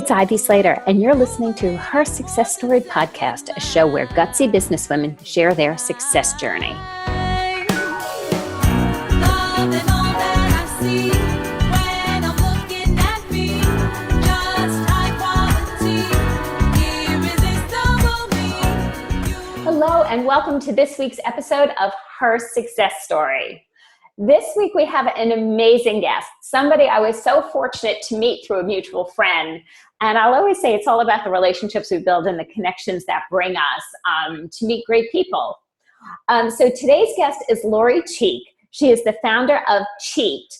It's Ivy Slater, and you're listening to Her Success Story Podcast, a show where gutsy businesswomen share their success journey. Hello, and welcome to this week's episode of Her Success Story. This week we have an amazing guest, somebody I was so fortunate to meet through a mutual friend. And I'll always say it's all about the relationships we build and the connections that bring us to meet great people. So today's guest is Lorie Cheek. She is the founder of Cheeked,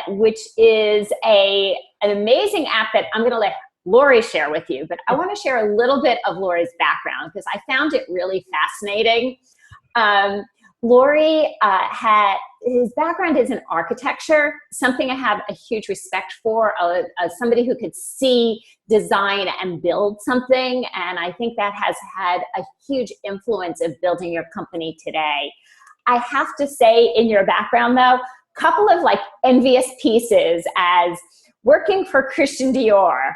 which is an amazing app that I'm going to let Lorie share with you. But I want to share a little bit of Lorie's background because I found it really fascinating. Lorie his background is in architecture, something I have a huge respect for, somebody who could see, design, and build something. And I think that has had a huge influence of building your company today. I have to say, in your background, though, a couple of envious pieces as working for Christian Dior,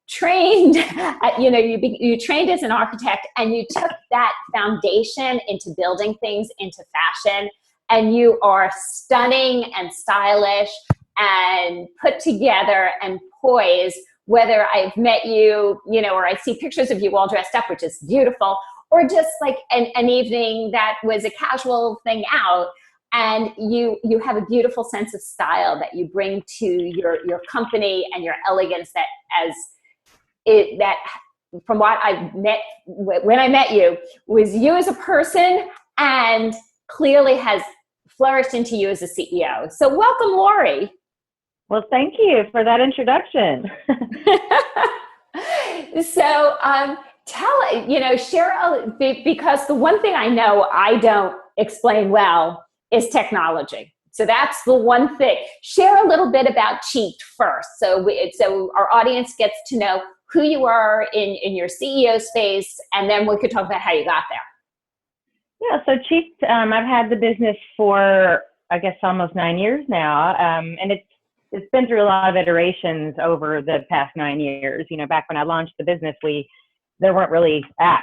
trained, you trained as an architect, and you took that foundation into building things into fashion, and you are stunning and stylish and put together and poised, whether I've met you, or I see pictures of you all dressed up, which is beautiful, or just like an evening that was a casual thing out, and you have a beautiful sense of style that you bring to your company, and your elegance that from what I met when I met you was you as a person, and clearly has flourished into you as a CEO. So welcome, Lorie. Well, thank you for that introduction. So share because the one thing I know I don't explain well is technology. So that's the one thing. Share a little bit about Cheeked first, so our audience gets to know who you are in your CEO space, and then we could talk about how you got there. Yeah, so Cheeked, I've had the business for, I guess, almost 9 years now, and it's been through a lot of iterations over the past 9 years. Back when I launched the business, there weren't really apps.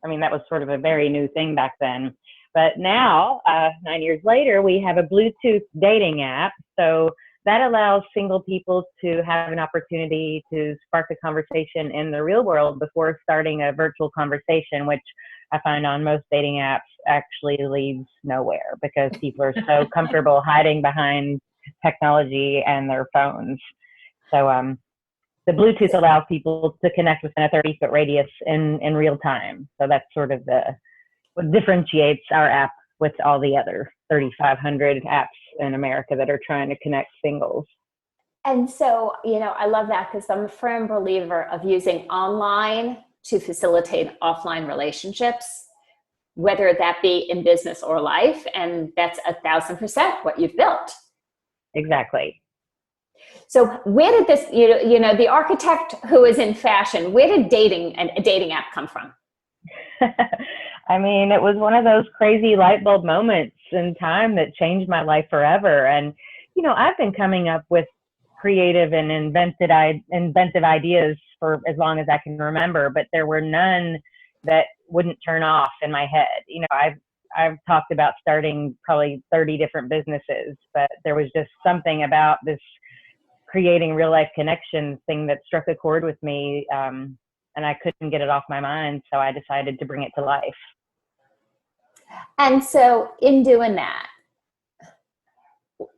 I mean, that was sort of a very new thing back then. But now, 9 years later, we have a Bluetooth dating app. So that allows single people to have an opportunity to spark a conversation in the real world before starting a virtual conversation, which I find on most dating apps actually leads nowhere because people are so comfortable hiding behind technology and their phones. So the Bluetooth allows people to connect within a 30-foot radius in real time. So that's sort of what differentiates our app with all the other 3,500 apps in America that are trying to connect singles. And so, I love that because I'm a firm believer of using online to facilitate offline relationships, whether that be in business or life. And that's 1,000% what you've built. Exactly. So where did this, the architect who is in fashion, where did a dating app come from? I mean, it was one of those crazy light bulb moments in time that changed my life forever. And, I've been coming up with creative and inventive ideas for as long as I can remember, but there were none that wouldn't turn off in my head. I've talked about starting probably 30 different businesses, but there was just something about this creating real life connections thing that struck a chord with me. And I couldn't get it off my mind, so I decided to bring it to life. And so in doing that,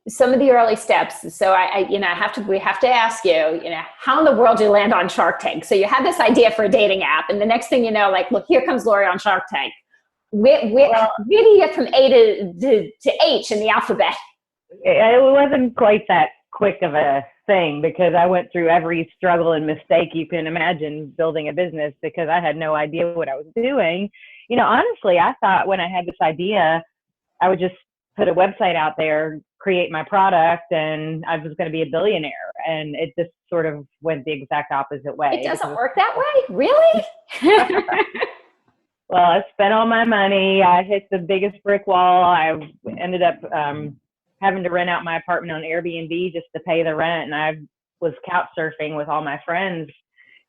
some of the early steps, so we have to ask you, how in the world do you land on Shark Tank? So you had this idea for a dating app, and the next thing you know, look, here comes Lorie on Shark Tank. Where do you get from A to H in the alphabet? It wasn't quite that quick of a thing because I went through every struggle and mistake you can imagine building a business because I had no idea what I was doing. Honestly, I thought when I had this idea, I would just put a website out there, create my product, and I was going to be a billionaire. And it just sort of went the exact opposite way. It doesn't work that way? Really? Well, I spent all my money. I hit the biggest brick wall. I ended up having to rent out my apartment on Air BNB just to pay the rent. And I was couch surfing with all my friends.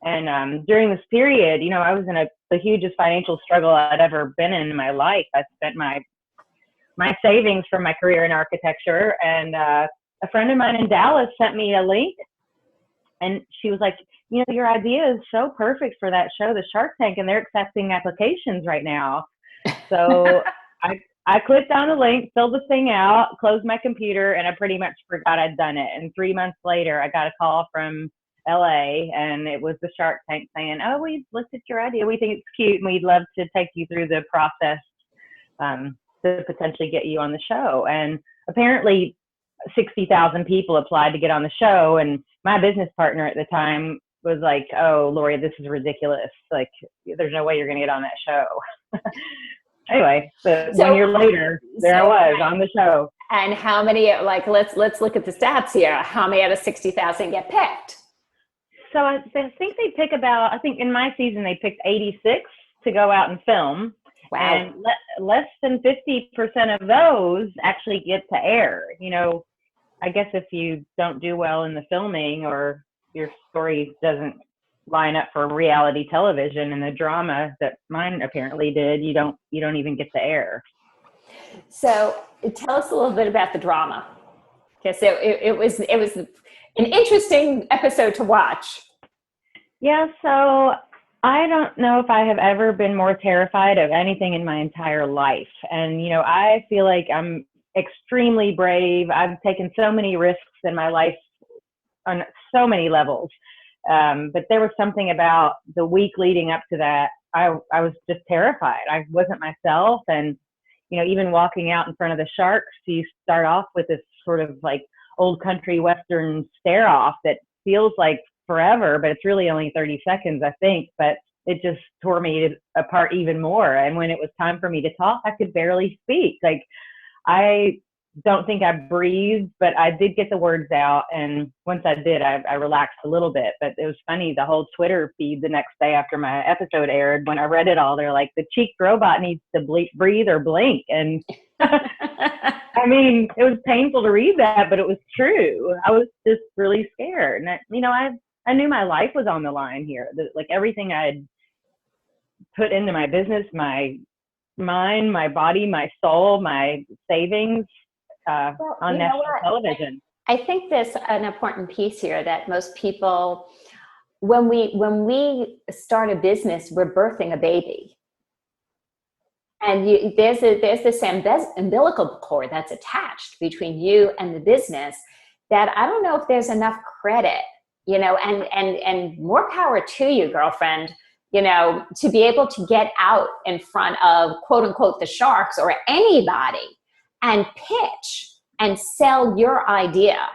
And during this period, you know, I was in the hugest financial struggle I'd ever been in my life. I spent my savings from my career in architecture, and a friend of mine in Dallas sent me a link, and she was like, you know, your idea is so perfect for that show, the Shark Tank, and they're accepting applications right now. So I clicked on the link, filled the thing out, closed my computer, and I pretty much forgot I'd done it. And 3 months later, I got a call from LA, and it was the Shark Tank saying, oh, we've looked at your idea. We think it's cute, and we'd love to take you through the process to potentially get you on the show. And apparently 60,000 people applied to get on the show. And my business partner at the time was like, oh, Lorie, this is ridiculous. Like, there's no way you're going to get on that show. Anyway, but so, 1 year later, there I was on the show. And how many, like, let's look at the stats here. How many out of 60,000 get picked? So I think they pick about, I think in my season, they picked 86 to go out and film. Wow. And less than 50% of those actually get to air. You know, I guess if you don't do well in the filming, or your story doesn't line up for reality television and the drama that mine apparently did, you don't even get to air. So tell us a little bit about the drama. Okay, so it was an interesting episode to watch. Yeah, so I don't know if I have ever been more terrified of anything in my entire life. And, you know, I feel like I'm extremely brave. I've taken so many risks in my life on so many levels. But there was something about the week leading up to that. I was just terrified. I wasn't myself. And, you know, even walking out in front of the sharks, you start off with this sort of like old country Western stare off that feels like forever, but it's really only 30 seconds, I think. But it just tore me apart even more. And when it was time for me to talk, I could barely speak. Like, I don't think I breathed, but I did get the words out. And once I did, I relaxed a little bit. But it was funny, the whole Twitter feed the next day after my episode aired, when I read it all, they're like, the cheek robot needs to breathe or blink. And I mean, it was painful to read that, but it was true. I was just really scared. And, you know, I knew my life was on the line here. Like, everything I had put into my business, my mind, my body, my soul, my savings, on national television. I think there's an important piece here that most people, when we start a business, we're birthing a baby. And there's this umbilical cord that's attached between you and the business that I don't know if there's enough credit, you know, and more power to you, girlfriend, you know, to be able to get out in front of, quote unquote, the sharks or anybody and pitch and sell your idea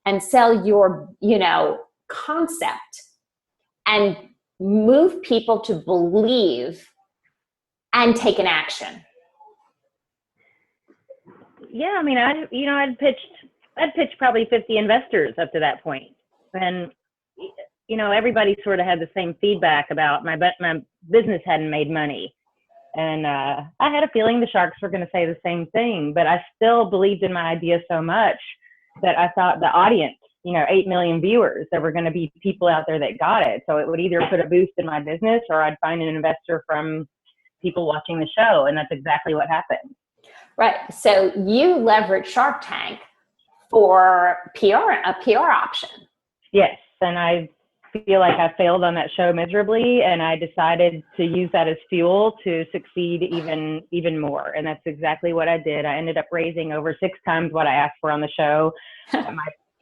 and sell your, you know, concept and move people to believe and take an action. Yeah, I mean, I'd pitched probably 50 investors up to that point. And, you know, everybody sort of had the same feedback about my business hadn't made money. And I had a feeling the sharks were going to say the same thing, but I still believed in my idea so much that I thought the audience, you know, 8 million viewers, there were going to be people out there that got it. So it would either put a boost in my business, or I'd find an investor from people watching the show. And that's exactly what happened. Right. So you leverage Shark Tank for a PR option. Yes. And I feel like I failed on that show miserably, and I decided to use that as fuel to succeed even more. And that's exactly what I did. I ended up raising over 6 times what I asked for on the show.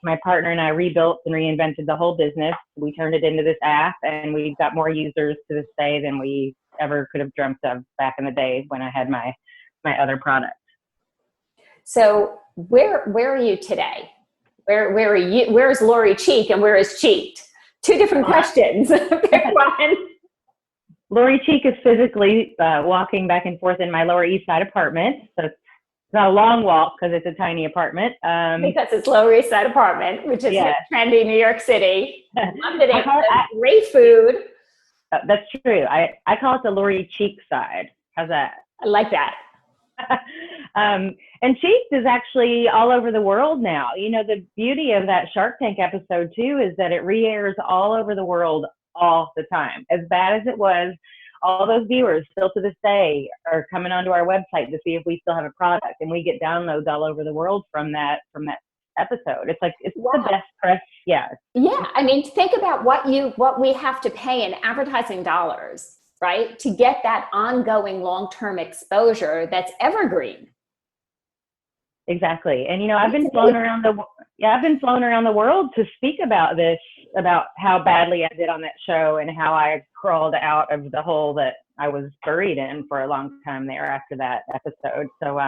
My partner and I rebuilt and reinvented the whole business. We turned it into this app, and we've got more users to this day than we ever could have dreamt of back in the day when I had my other product. So where are you today? Where are you? Where is Lorie Cheek and where is Cheeked? 2 different questions. Lorie Cheek is physically walking back and forth in my Lower East Side apartment. So it's not a long walk because it's a tiny apartment. Because it's Lower East Side apartment, which is trendy New York City. Love it. Great food. That's true. I call it the Lorie Cheek side. How's that? I like that. And Cheeks is actually all over the world now. You know, the beauty of that Shark Tank episode too is that it re-airs all over the world all the time. As bad as it was, all those viewers still to this day are coming onto our website to see if we still have a product, and we get downloads all over the world from that episode. It's like, it's the best press. Yeah. Yeah. I mean, think about what we have to pay in advertising dollars, right, to get that ongoing long-term exposure that's evergreen. Exactly. And, you know, I've been flown around the world to speak about this, about how badly I did on that show and how I crawled out of the hole that I was buried in for a long time there after that episode. So,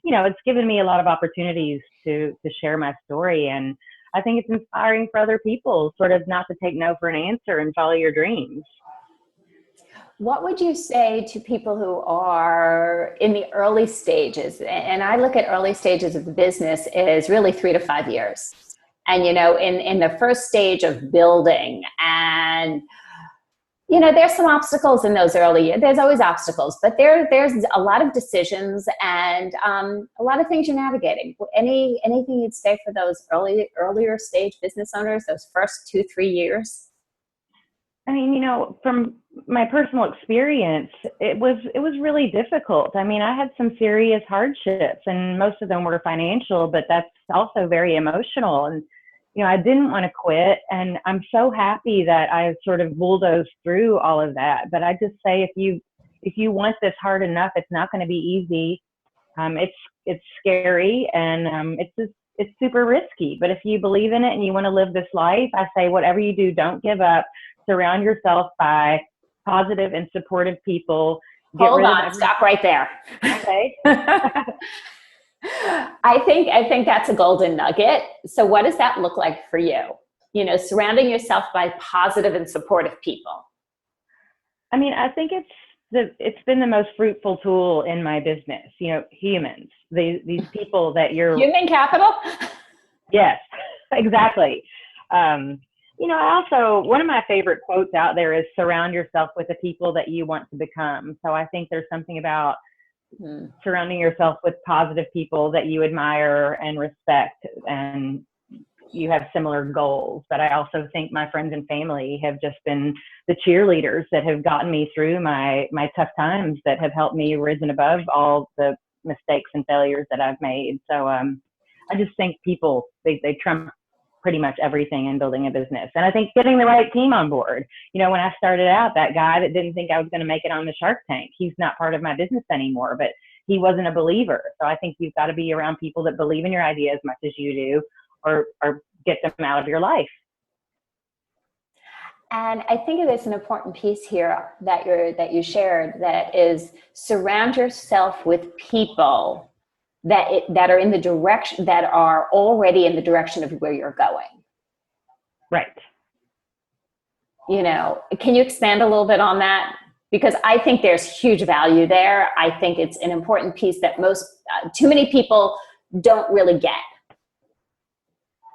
you know, it's given me a lot of opportunities to share my story. And I think it's inspiring for other people, sort of not to take no for an answer and follow your dreams. What would you say to people who are in the early stages? And I look at early stages of the business as really 3 to 5 years. And, you know, in the first stage of building, and, you know, there's some obstacles in those early years. There's always obstacles, but there's a lot of decisions and a lot of things you're navigating. Anything you'd say for those earlier stage business owners, those first 2-3 years? I mean, you know, from my personal experience, it was really difficult. I mean, I had some serious hardships, and most of them were financial, but that's also very emotional. And, you know, I didn't want to quit, and I'm so happy that I sort of bulldozed through all of that. But I just say, if you want this hard enough, it's not going to be easy. It's scary, and it's super risky. But if you believe in it and you want to live this life, I say, whatever you do, don't give up. Surround yourself by positive and supportive people. Hold on, stop right there. Okay. I think that's a golden nugget. So what does that look like for you? You know, surrounding yourself by positive and supportive people. I mean, I think it's been the most fruitful tool in my business. You know, humans, these people that you're human capital. Yes, exactly. You know, I also, one of my favorite quotes out there is surround yourself with the people that you want to become. So I think there's something about surrounding yourself with positive people that you admire and respect, and you have similar goals. But I also think my friends and family have just been the cheerleaders that have gotten me through my tough times, that have helped me risen above all the mistakes and failures that I've made. So I just think people, they trump pretty much everything in building a business. And I think getting the right team on board. You know, when I started out, that guy that didn't think I was going to make it on the Shark Tank, he's not part of my business anymore, but he wasn't a believer. So I think you've got to be around people that believe in your idea as much as you do, or get them out of your life. And I think it is an important piece here that you shared, that is, surround yourself with people that are in the direction, that are already in the direction of where you're going. Right. You know, can you expand a little bit on that? Because I think there's huge value there. I think it's an important piece that too many people don't really get.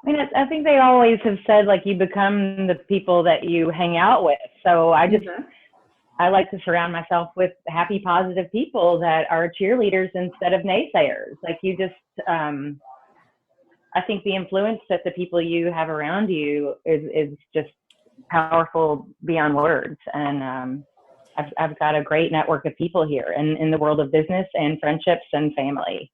I mean, I think they always have said, like, you become the people that you hang out with. So I just, I like to surround myself with happy, positive people that are cheerleaders instead of naysayers. Like, you just, I think the influence that the people you have around you is just powerful beyond words. And I've got a great network of people here in the world of business and friendships and family.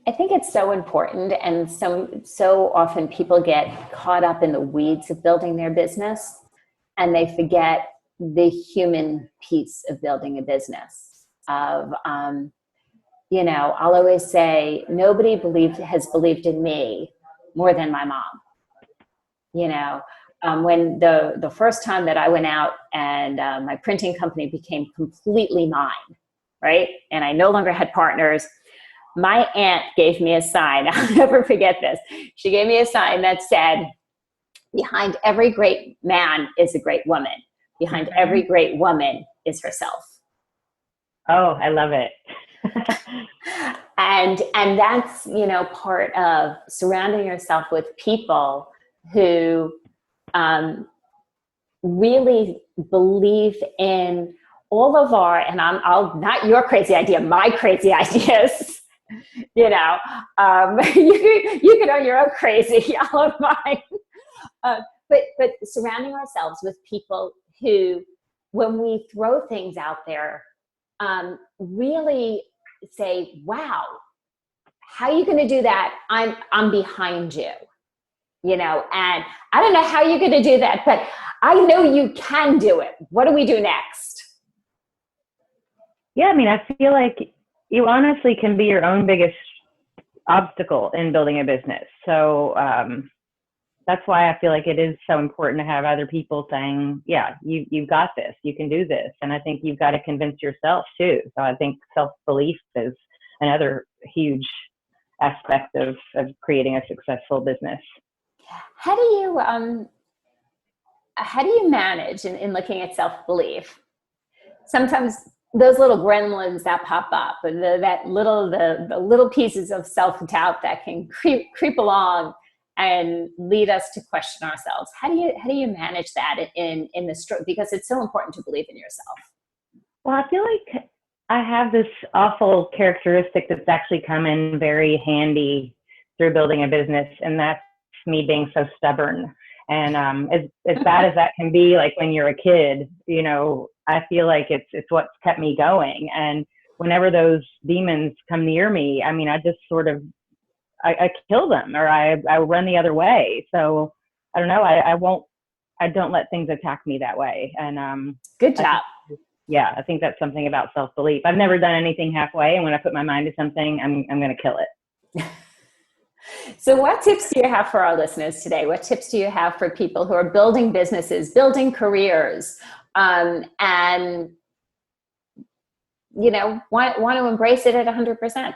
I think it's so important, and so often people get caught up in the weeds of building their business, and they forget the human piece of building a business. You know, I'll always say, nobody has believed in me more than my mom. You know, when the first time that I went out and my printing company became completely mine, right? And I no longer had partners, my aunt gave me a sign. I'll never forget this. She gave me a sign that said, behind every great man is a great woman. Behind every great woman is herself. Oh, I love it. And that's, you know, part of surrounding yourself with people who really believe in all of our, and I'll not your crazy idea, my crazy ideas, you know, you can own your own crazy, all of mine. But surrounding ourselves with people who, when we throw things out there, really say, wow, how are you going to do that? I'm behind you, you know, and I don't know how you're going to do that, but I know you can do it. What do we do next? Yeah, I mean, I feel like you honestly can be your own biggest obstacle in building a business. So that's why I feel like it is so important to have other people saying, yeah, you've got this, you can do this. And I think you've got to convince yourself too. So I think self-belief is another huge aspect of creating a successful business. How do you manage in looking at self-belief? Sometimes those little gremlins that pop up, and the little pieces of self-doubt that can creep along and lead us to question ourselves. How do you manage that in the because it's so important to believe in yourself? Well, I feel like I have this awful characteristic that's actually come in very handy through building a business, and that's me being so stubborn. And as bad as that can be, like when you're a kid, you know, I feel like it's what's kept me going. And whenever those demons come near me, I mean, I just sort of I kill them, or I run the other way. So I don't know. I don't let things attack me that way. And good job. I think that's something about self-belief. I've never done anything halfway, and when I put my mind to something, I'm going to kill it. So what tips do you have for our listeners today? What tips do you have for people who are building businesses, building careers, and, you know, want to embrace it at 100%?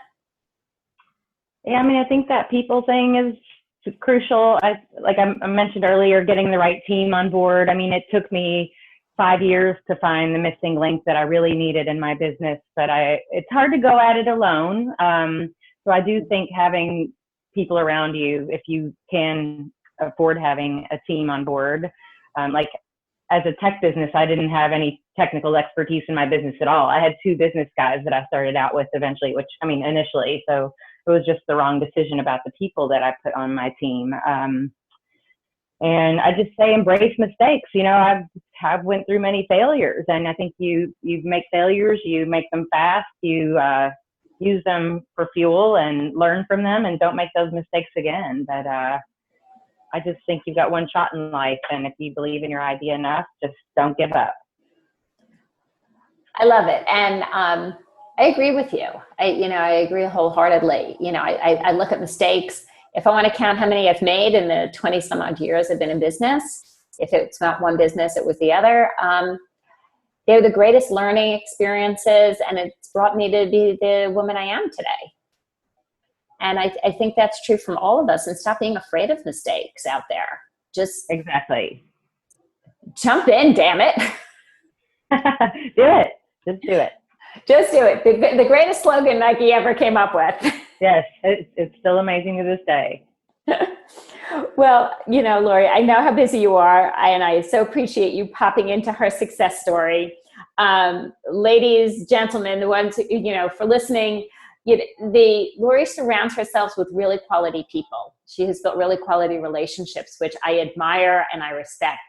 Yeah, I mean, I think that people thing is crucial. Like I mentioned earlier, getting the right team on board. I mean, it took me 5 years to find the missing link that I really needed in my business, but it's hard to go at it alone. So I do think having people around you, if you can afford having a team on board, like as a tech business, I didn't have any technical expertise in my business at all. I had 2 business guys that I started out with initially. So it was just the wrong decision about the people that I put on my team. And I just say embrace mistakes. You know, I've went through many failures, and I think you make failures, you make them fast, you use them for fuel and learn from them, and don't make those mistakes again. But I just think you've got one shot in life, and if you believe in your idea enough, just don't give up. I love it. And I agree with you. I agree wholeheartedly. You know, I look at mistakes. If I want to count how many I've made in the 20 some odd years I've been in business, if it's not one business, it was the other. They're the greatest learning experiences, and it's brought me to be the woman I am today. And I think that's true from all of us, and stop being afraid of mistakes out there. Just exactly. Jump in, damn it. Do it. Just do it. Just do it. The greatest slogan Nike ever came up with. Yes, it's still amazing to this day. Well, you know, Lorie, I know how busy you are, and I so appreciate you popping into her success story. Ladies, gentlemen, the ones, you know, for listening, Lorie surrounds herself with really quality people. She has built really quality relationships, which I admire and I respect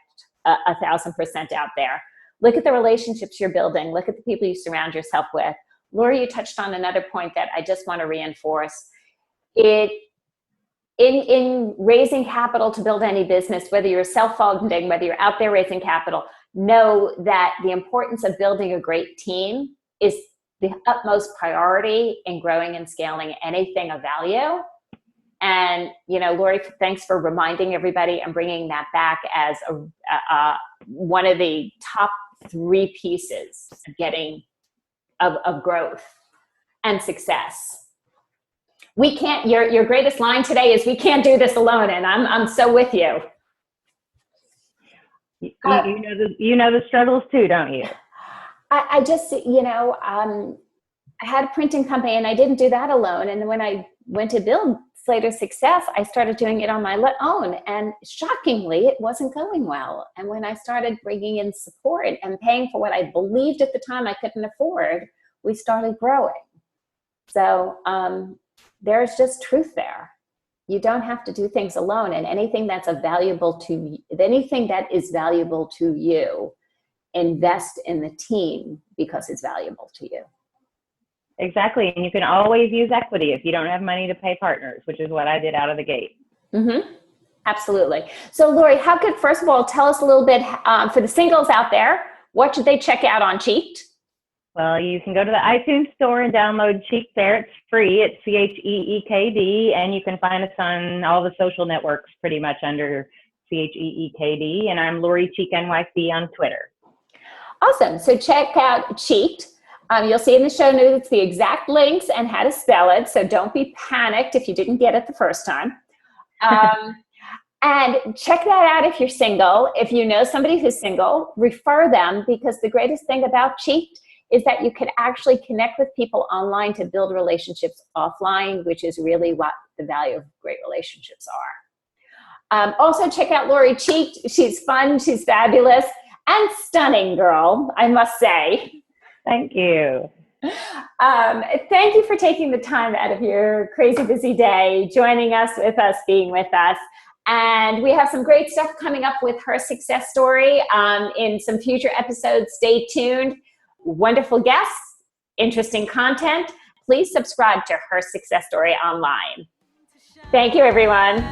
1,000% out there. Look at the relationships you're building. Look at the people you surround yourself with. Lorie, you touched on another point that I just want to reinforce. In raising capital to build any business, whether you're self-funding, whether you're out there raising capital, know that the importance of building a great team is the utmost priority in growing and scaling anything of value. And, you know, Lorie, thanks for reminding everybody and bringing that back as one of the top 3 pieces of growth and success. We can't, your greatest line today is, we can't do this alone. And I'm so with you. You know the struggles too, don't you? I just, you know, I had a printing company, and I didn't do that alone. And when I went to build later success, I started doing it on my own. And shockingly, it wasn't going well. And when I started bringing in support and paying for what I believed at the time I couldn't afford, we started growing. So there's just truth there. You don't have to do things alone. And anything that is valuable to you, invest in the team because it's valuable to you. Exactly. And you can always use equity if you don't have money to pay partners, which is what I did out of the gate. Mm-hmm. Absolutely. So Lorie, how could, first of all, tell us a little bit for the singles out there, what should they check out on Cheeked? Well, you can go to the iTunes store and download Cheeked there. It's free. It's CHEEKD. And you can find us on all the social networks pretty much under CHEEKD. And I'm Lorie Cheek NYC on Twitter. Awesome. So check out Cheeked. You'll see in the show notes the exact links and how to spell it. So don't be panicked if you didn't get it the first time. And check that out if you're single. If you know somebody who's single, refer them, because the greatest thing about Cheeked is that you can actually connect with people online to build relationships offline, which is really what the value of great relationships are. Also check out Lorie Cheeked. She's fun, she's fabulous, and stunning girl, I must say. Thank you. Thank you for taking the time out of your crazy busy day, joining us, being with us. And we have some great stuff coming up with her success story in some future episodes. Stay tuned. Wonderful guests, interesting content. Please subscribe to Her Success Story online. Thank you, everyone.